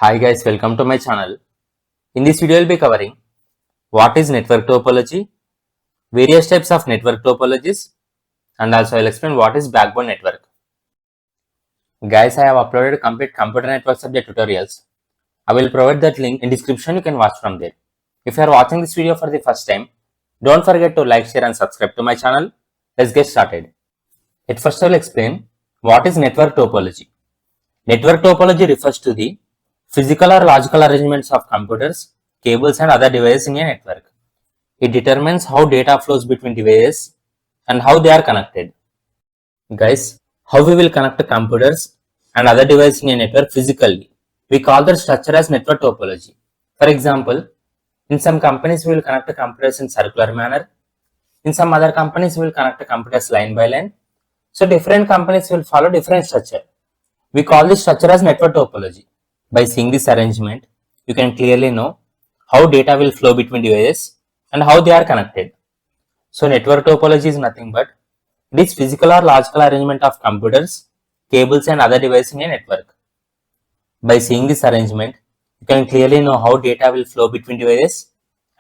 Hi guys, welcome to my channel. In this video, I will be covering what is network topology, various types of network topologies, and also I will explain what is backbone network. Guys, I have uploaded complete computer network subject tutorials. I will provide that link in description. You can watch from there. If you are watching this video for the first time, don't forget to like, share and subscribe to my channel. Let's get started. At first, I will explain what is network topology. Network topology refers to the physical or logical arrangements of computers, cables and other devices in a network. It determines how data flows between devices and how they are connected. Guys, how we will connect computers and other devices in a network physically? We call that structure as network topology. For example, in some companies we will connect computers in circular manner. In some other companies we will connect computers line by line. So different companies will follow different structure. We call this structure as network topology. By seeing this arrangement, you can clearly know how data will flow between devices and how they are connected. So network topology is nothing but this physical or logical arrangement of computers, cables and other devices in a network. By seeing this arrangement, you can clearly know how data will flow between devices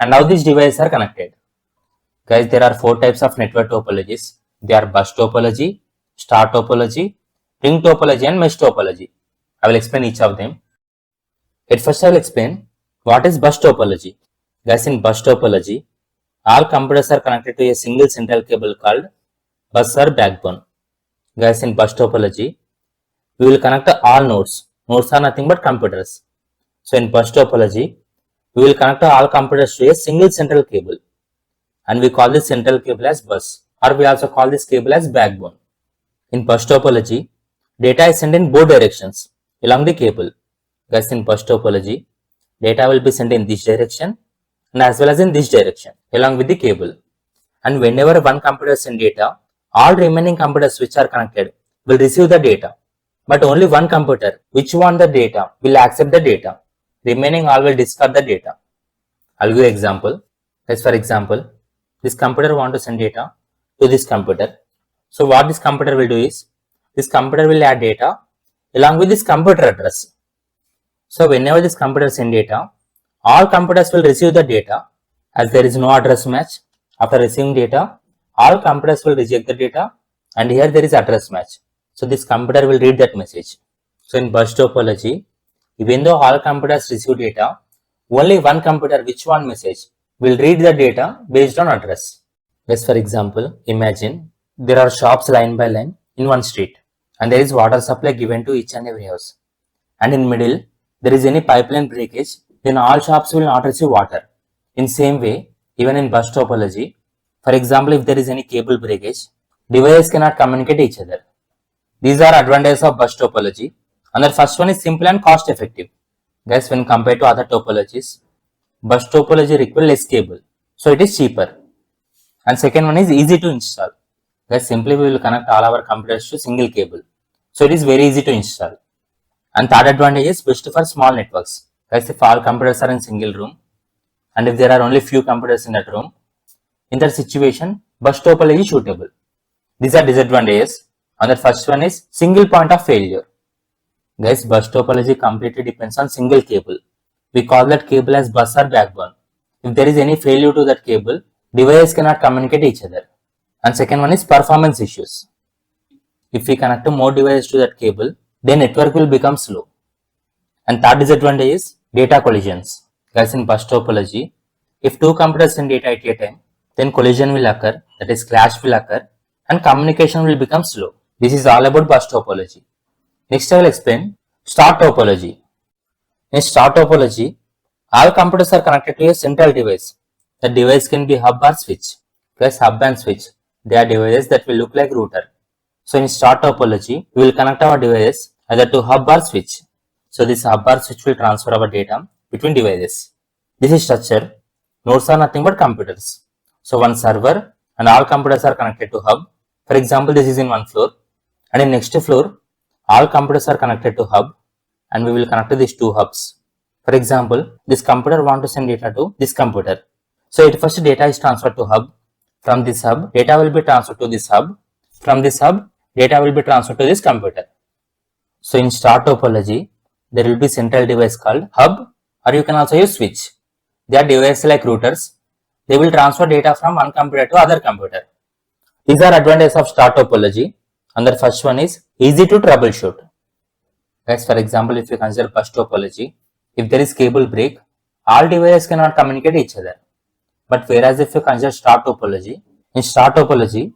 and how these devices are connected. Guys, there are four types of network topologies. They are bus topology, star topology, ring topology and mesh topology. I will explain each of them. At first, I will explain what is bus topology. Guys, in bus topology, all computers are connected to a single central cable called bus or backbone. Guys, in bus topology, we will connect all nodes. Nodes are nothing but computers. So, in bus topology, we will connect all computers to a single central cable. And we call this central cable as bus, or we also call this cable as backbone. In bus topology, data is sent in both directions along the cable. Guys, in bus topology, data will be sent in this direction and as well as in this direction along with the cable. And whenever one computer sends data, all remaining computers which are connected will receive the data. But only one computer which wants the data will accept the data. Remaining all will discard the data. I'll give you an example. Let's for example, this computer wants to send data to this computer. So what this computer will do is, this computer will add data along with this computer address. So whenever this computer sends data, all computers will receive the data as there is no address match. After receiving data, all computers will reject the data and here there is address match. So this computer will read that message. So in bus topology, even though all computers receive data, only one computer which wants message will read the data based on address. Just for example, imagine there are shops line by line in one street and there is water supply given to each and every house. And in middle, there is any pipeline breakage, then all shops will not receive water. In same way, even in bus topology, for example, if there is any cable breakage, devices cannot communicate each other. These are advantages of bus topology. And the first one is simple and cost effective. Guys, when compared to other topologies, bus topology requires less cable, so it is cheaper. And second one is easy to install. Guys, simply we will connect all our computers to single cable, so it is very easy to install. And third advantage is best for small networks. Guys, if all computers are in single room and if there are only few computers in that room, in that situation, bus topology is suitable. These are disadvantages. And the first one is single point of failure. Guys, bus topology completely depends on single cable. We call that cable as bus or backbone. If there is any failure to that cable, devices cannot communicate each other. And second one is performance issues. If we connect more devices to that cable, then network will become slow. And third disadvantage is data collisions. Guys, in bus topology, if two computers send data at a time, then collision will occur, that is clash will occur, and communication will become slow. This is all about bus topology. Next, I will explain star topology. In star topology, all computers are connected to a central device. The device can be hub or switch. Guys, hub and switch, they are devices that will look like router. So in star topology, we will connect our devices either to hub or switch. So this hub or switch will transfer our data between devices. This is structure. Nodes are nothing but computers. So one server and all computers are connected to hub. For example, this is in one floor. And in next floor, all computers are connected to hub and we will connect to these two hubs. For example, this computer wants to send data to this computer. So at first data is transferred to hub. From this hub, data will be transferred to this hub. From this hub, data will be transferred to this computer. So in star topology, there will be central device called hub, or you can also use switch. They are devices like routers. They will transfer data from one computer to other computer. These are advantages of star topology. And the first one is easy to troubleshoot. Guys, for example, if you consider bus topology, if there is cable break, all devices cannot communicate each other. But whereas if you consider star topology, in star topology,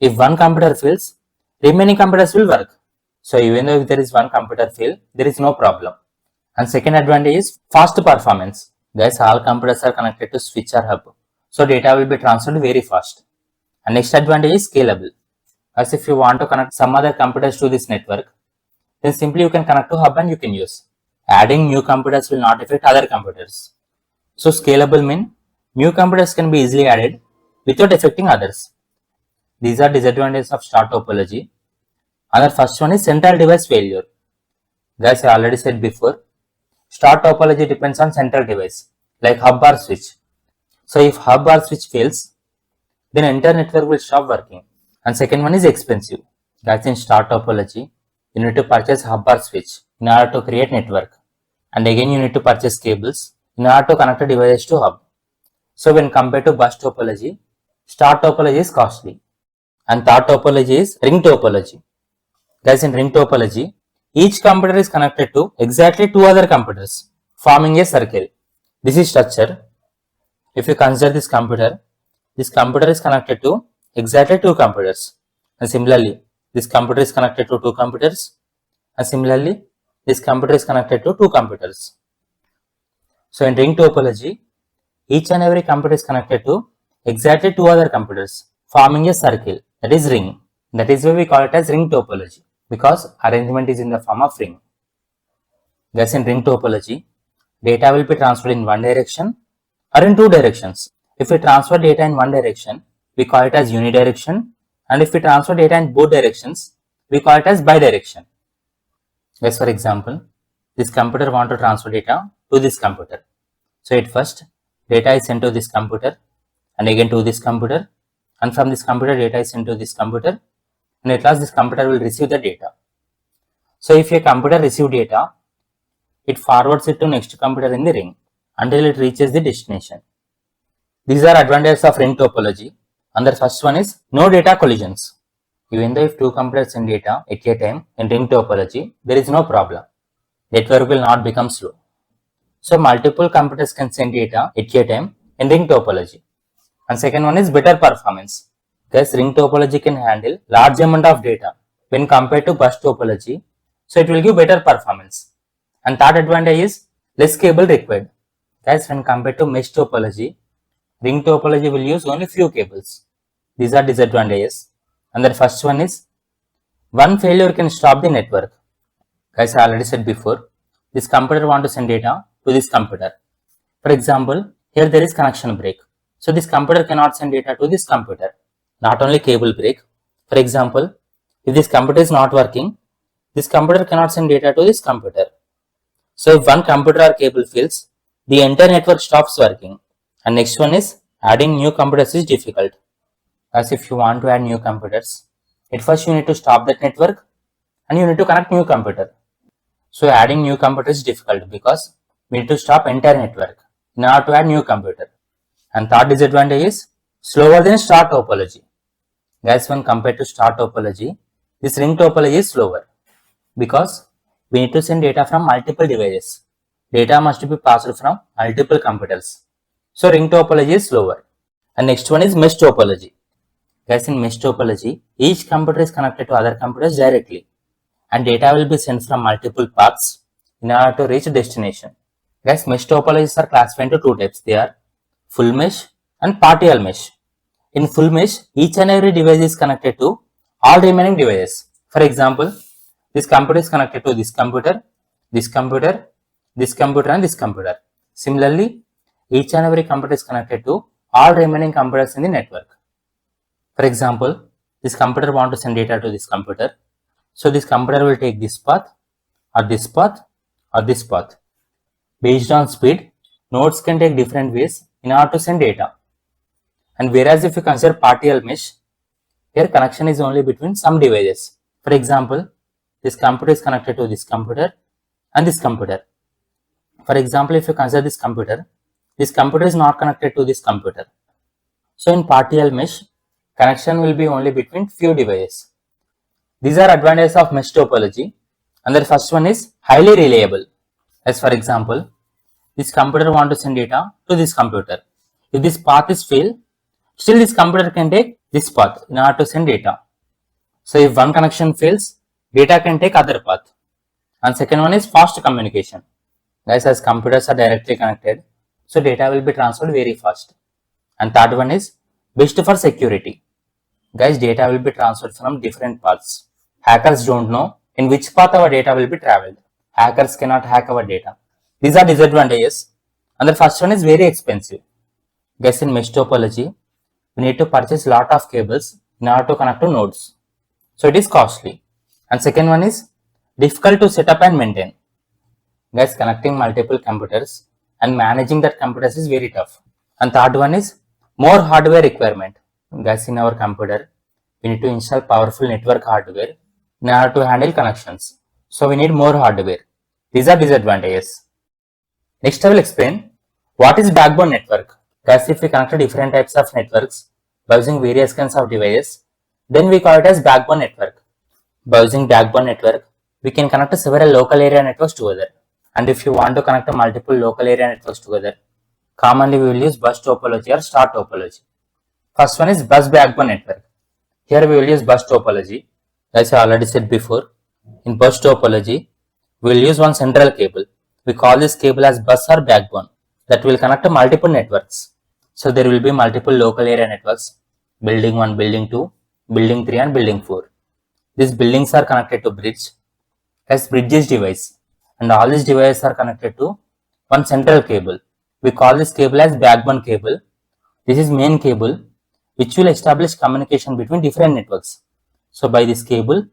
if one computer fails, remaining computers will work. So even though if there is one computer fail, there is no problem. And second advantage is fast performance. Guys, all computers are connected to switch or hub. So data will be transferred very fast. And next advantage is scalable. As if you want to connect some other computers to this network, then simply you can connect to hub and you can use. Adding new computers will not affect other computers. So scalable means new computers can be easily added without affecting others. These are disadvantages of star topology. Another first one is central device failure. Guys, I already said before, star topology depends on central device like hub or switch. So if hub or switch fails, then entire network will stop working. And second one is expensive. Guys, in star topology, you need to purchase hub or switch in order to create network. And again, you need to purchase cables in order to connect a device to hub. So when compared to bus topology, star topology is costly. And third topology is ring topology. Guys, in ring topology, each computer is connected to exactly two other computers, forming a circle. This is structure. If you consider this computer is connected to exactly two computers. And similarly, this computer is connected to two computers. And similarly, this computer is connected to two computers. So in ring topology, each and every computer is connected to exactly two other computers, forming a circle, that is ring. That is why we call it as ring topology, because arrangement is in the form of ring. Thus in ring topology, data will be transferred in one direction or in two directions. If we transfer data in one direction, we call it as unidirection, and if we transfer data in both directions, we call it as bidirection. Yes, for example, this computer wants to transfer data to this computer. So at first, data is sent to this computer and again to this computer, and from this computer data is sent to this computer, and at last this computer will receive the data. So if a computer receives data, it forwards it to next computer in the ring until it reaches the destination. These are advantages of ring topology. And the first one is no data collisions. Even though if two computers send data at a time in ring topology, there is no problem. Network will not become slow. So multiple computers can send data at a time in ring topology. And second one is better performance. Thus ring topology can handle large amount of data when compared to bus topology. So it will give better performance. And third advantage is less cable required. Guys, when compared to mesh topology, ring topology will use only few cables. These are disadvantages. And the first one is one failure can stop the network. Guys, I already said before, this computer wants to send data to this computer. For example, here there is connection break. So this computer cannot send data to this computer. Not only cable break. For example, if this computer is not working, this computer cannot send data to this computer. So if one computer or cable fails, the entire network stops working. And next one is adding new computers is difficult. As if you want to add new computers, at first you need to stop that network and you need to connect new computer. So adding new computer is difficult because we need to stop entire network in order to add new computer. And third disadvantage is slower than star topology. Guys, when compared to star topology, this ring topology is slower because we need to send data from multiple devices. Data must be passed from multiple computers. So ring topology is slower. And next one is mesh topology. Guys, in mesh topology, each computer is connected to other computers directly, and data will be sent from multiple paths in order to reach a destination. Guys, mesh topologies are classified into two types. They are full mesh and partial mesh. In full mesh, each and every device is connected to all remaining devices. For example, this computer is connected to this computer, this computer, this computer and this computer. Similarly, each and every computer is connected to all remaining computers in the network. For example, this computer wants to send data to this computer. So this computer will take this path or this path or this path. Based on speed, nodes can take different ways in order to send data. And whereas if you consider partial mesh, here connection is only between some devices. For example, this computer is connected to this computer and this computer. For example, if you consider this computer is not connected to this computer. So in partial mesh, connection will be only between few devices. These are advantages of mesh topology, and the first one is highly reliable. As for example, this computer want to send data to this computer. If this path is failed, still this computer can take this path in order to send data. So if one connection fails, data can take other path. And second one is fast communication. Guys, as computers are directly connected, so data will be transferred very fast. And third one is best for security. Guys, data will be transferred from different paths. Hackers don't know in which path our data will be traveled. Hackers cannot hack our data. These are disadvantages. And the first one is very expensive. Guys, in mesh topology, we need to purchase lot of cables in order to connect to nodes. So it is costly. And second one is difficult to set up and maintain. Guys, connecting multiple computers and managing that computers is very tough. And third one is more hardware requirement. Guys, in our computer, we need to install powerful network hardware in order to handle connections. So we need more hardware. These are disadvantages. Next I will explain what is backbone network. Guys, if we connect different types of networks by using various kinds of devices, then we call it as backbone network. By using backbone network, we can connect several local area networks together. And if you want to connect multiple local area networks together, commonly we will use bus topology or star topology. First one is bus backbone network. Here we will use bus topology. As I already said before, in bus topology, we will use one central cable. We call this cable as bus or backbone that will connect to multiple networks. So there will be multiple local area networks, building 1, building 2, building 3 and building 4. These buildings are connected to bridge as bridges device, and all these devices are connected to one central cable. We call this cable as backbone cable. This is main cable which will establish communication between different networks. So by this cable,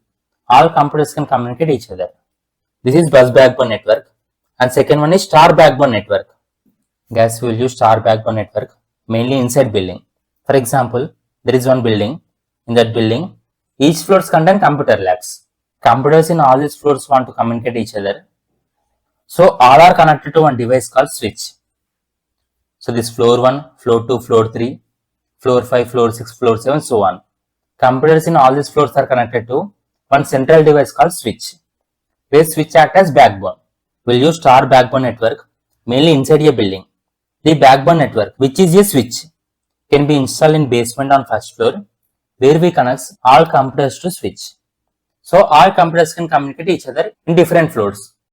all computers can communicate each other. This is bus backbone network. And second one is star backbone network. Guys, we will use star backbone network mainly inside building. For example, there is one building. In that building, each floor contains computer labs. Computers in all these floors want to communicate each other. So all are connected to one device called switch. So this floor 1, floor 2, floor 3, floor 5, floor 6, floor 7, so on. Computers in all these floors are connected to one central device called switch, where switch acts as backbone. We'll use star backbone network mainly inside a building. The backbone network, which is a switch, can be installed in basement on first floor, where we connect all computers to switch. So all computers can communicate each other in different floors.